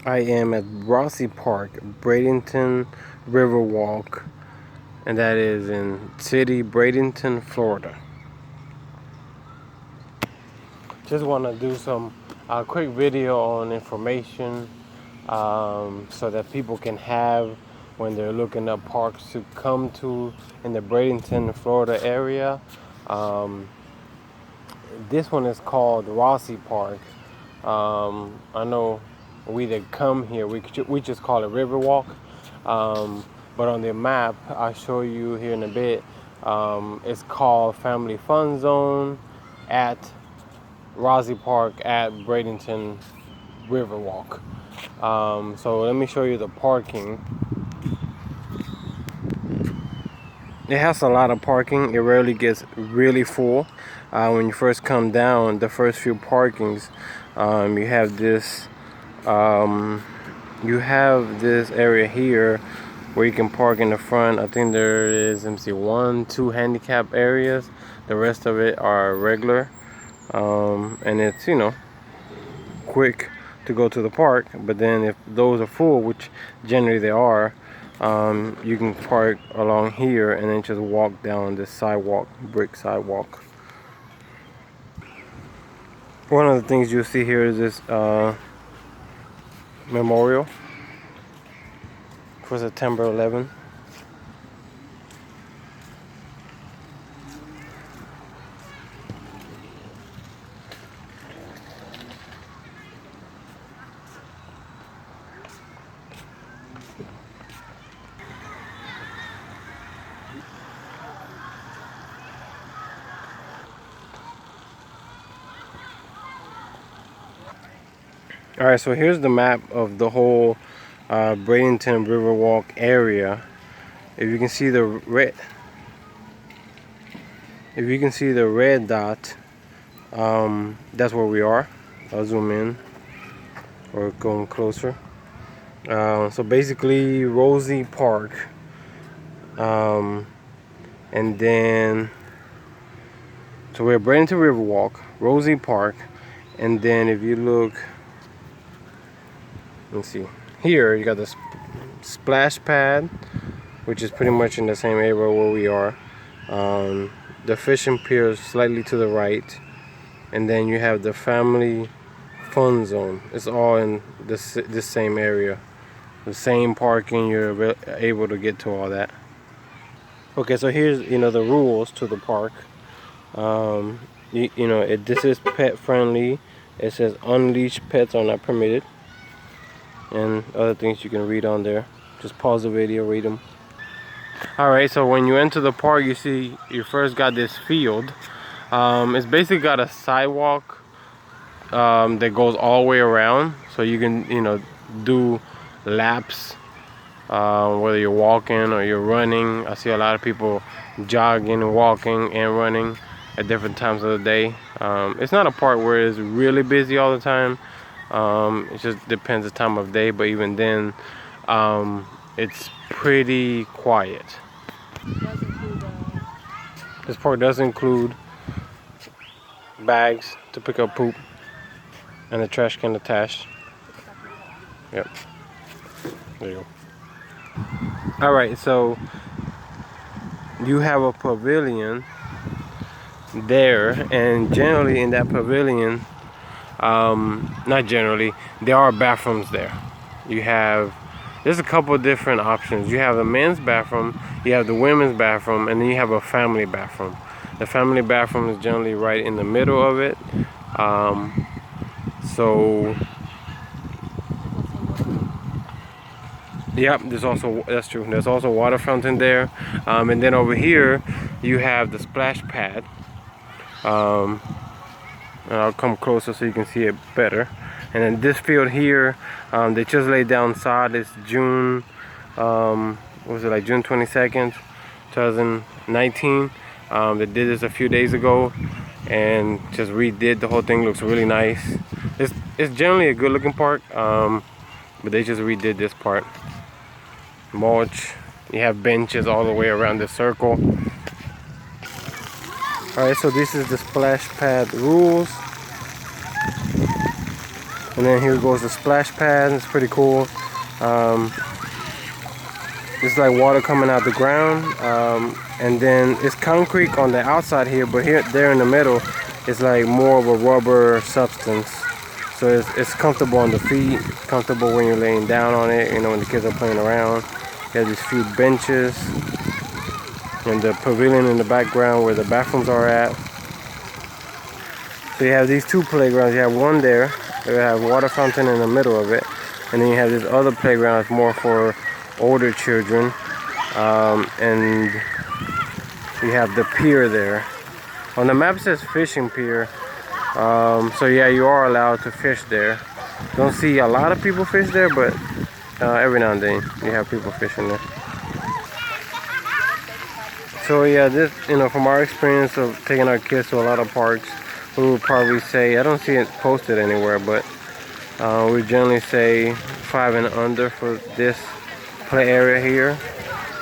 I am at Rossi Park, Bradenton Riverwalk, and that is in city Bradenton, Florida. Just want to do some quick video on information so that people can have when they're looking up parks to come to in the Bradenton, Florida area. Um, this one is called Rossi Park. I know we that come here, we just call it Riverwalk. But on the map, I'll show you here in a bit. It's called Family Fun Zone at Rossi Park at Bradenton Riverwalk. So let me show you the parking. It has a lot of parking. It rarely gets really full. When you first come down, the first few parkings, you have this. You have this area here where you can park in the front. I think there is, let me see, 1, 2 handicap areas. The rest of it are regular, and it's quick to go to the park. But then if those are full, which generally they are, you can park along here and then just walk down this sidewalk, brick sidewalk. One of the things you'll see here is this memorial for September 11th. All right, so here's the map of the whole Bradenton Riverwalk area. If you can see the red dot, that's where we are. I'll zoom in or going closer. So basically, Rossi Park, and then so we're Bradenton Riverwalk, Rossi Park, and then if you look. Let's see. Here you got the splash pad, which is pretty much in the same area where we are. The fishing pier is slightly to the right, and then you have the family fun zone. It's all in this same area. The same parking. You're able to get to all that. Okay, so here's the rules to the park. This is pet friendly. It says unleashed pets are not permitted, and other things you can read on there. Just pause the video, read them. Alright, so when you enter the park, you see you first got this field. It's basically got a sidewalk that goes all the way around, so you can do laps, whether you're walking or you're running. I see a lot of people jogging, walking, and running at different times of the day. It's not a park where it's really busy all the time. It just depends the time of day, but even then, it's pretty quiet. This park does include bags to pick up poop and a trash can attached. Yep. There you go. Alright, so you have a pavilion there, and generally in that pavilion, not generally, there are bathrooms there. There's a couple of different options. You have the men's bathroom, you have the women's bathroom, and then you have a family bathroom. The family bathroom is generally right in the middle of it. Yep, that's true. There's also a water fountain there. And then over here, you have the splash pad. And I'll come closer so you can see it better. And then this field here, they just laid down sod. It's June, June 22nd, 2019. They did this a few days ago and just redid the whole thing. Looks really nice. It's generally a good looking park, but they just redid this part. Mulch. You have benches all the way around the circle. Alright, so this is the splash pad rules. And then here goes the splash pad. It's pretty cool. It's like water coming out the ground, and then it's concrete on the outside here, but there in the middle, it's like more of a rubber substance. So it's comfortable on the feet, comfortable when you're laying down on it. You know, when the kids are playing around. You have these few benches, and the pavilion in the background where the bathrooms are at. So you have these two playgrounds. You have one there. You have water fountain in the middle of it, and then you have this other playground that's more for older children, and you have the pier there. On the map it says fishing pier, so yeah, you are allowed to fish there. Don't see a lot of people fish there, but every now and then you have people fishing there. So yeah, this, you know, from our experience of taking our kids to a lot of parks, we would probably say, I don't see it posted anywhere, but we generally say 5 and under for this play area here,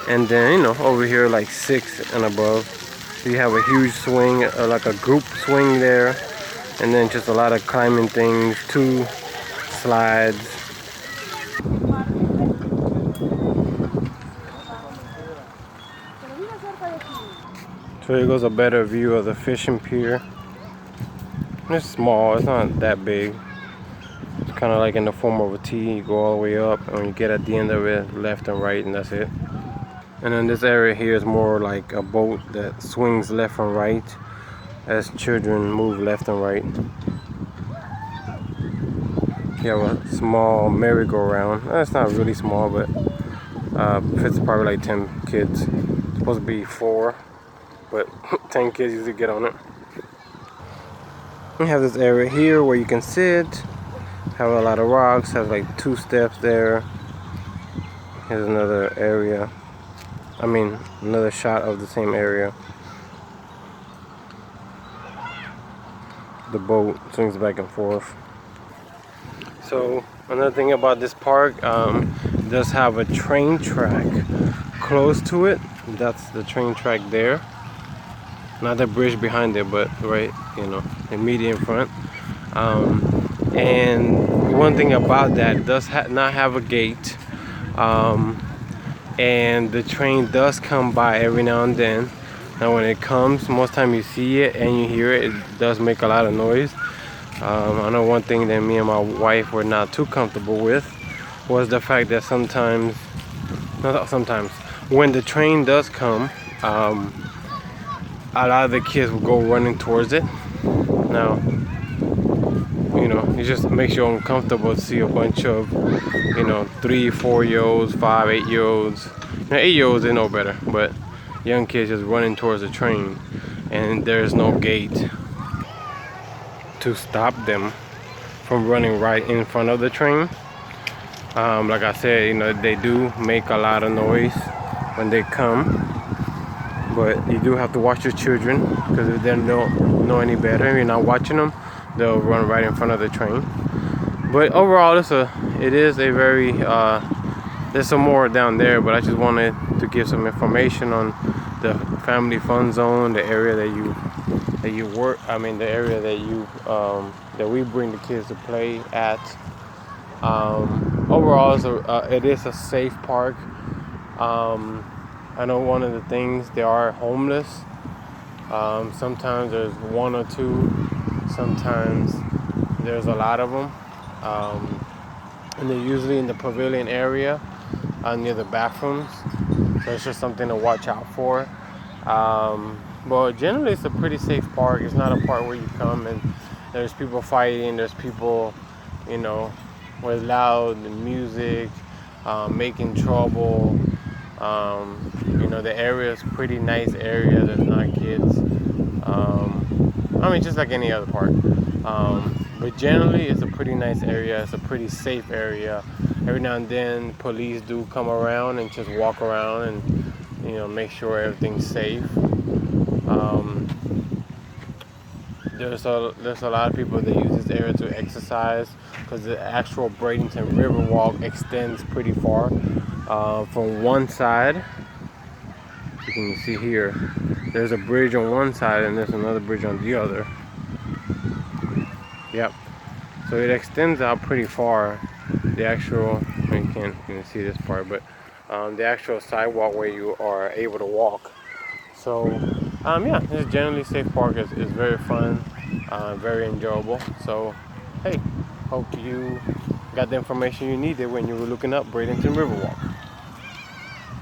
and then, you know, over here like 6 and above. So you have a huge swing, like a group swing there, and then just a lot of climbing things, 2 slides. So here goes a better view of the fishing pier. It's small, it's not that big. It's kind of like in the form of a T. You go all the way up, and when you get at the end of it, left and right, and that's it. And then this area here is more like a boat that swings left and right as children move left and right. You have a small merry-go-round. It's not really small, but fits probably like 10 kids. It's supposed to be 4, but 10 kids usually get on it. We have this area here where you can sit. Have a lot of rocks. Have like 2 steps there. Here's another area. I mean, another shot of the same area. The boat swings back and forth. So another thing about this park, it does have a train track close to it. That's the train track there. Not the bridge behind it, but right, you know, immediate in front. And one thing about that, it does not have a gate. And the train does come by every now and then. Now when it comes, most time you see it and you hear it, it does make a lot of noise. I know one thing that me and my wife were not too comfortable with was the fact that when the train does come, a lot of the kids will go running towards it. Now, you know, it just makes you uncomfortable to see a bunch of, you know, 3, 4-year-olds, 5, 8-year-olds. Now, 8-year-olds, they know better, but young kids just running towards the train, and there's no gate to stop them from running right in front of the train. Like I said, you know, they do make a lot of noise when they come, but you do have to watch your children, because if they don't know any better, if you're not watching them, they'll run right in front of the train. But overall, it is a very there's some more down there, but I just wanted to give some information on the family fun zone, the area that you work. I mean, the area that you that we bring the kids to play at. Overall, it is a safe park. I know one of the things, they are homeless. Sometimes there's 1 or 2. Sometimes there's a lot of them. And they're usually in the pavilion area near the bathrooms. So it's just something to watch out for. But generally it's a pretty safe park. It's not a park where you come and there's people fighting, there's people, you know, with loud music, making trouble. You know, the area is pretty nice area. There's not kids. I mean, just like any other park. But generally, it's a pretty nice area. It's a pretty safe area. Every now and then, police do come around and just walk around and, you know, make sure everything's safe. There's a lot of people that use this area to exercise, because the actual Bradenton Riverwalk extends pretty far. From one side, you can see here, there's a bridge on one side and there's another bridge on the other. Yep. So it extends out pretty far. The actual, you can't even see this part, but the actual sidewalk where you are able to walk. So yeah, this generally safe park is very fun, very enjoyable. So hey, hope you got the information you needed when you were looking up Bradenton Riverwalk.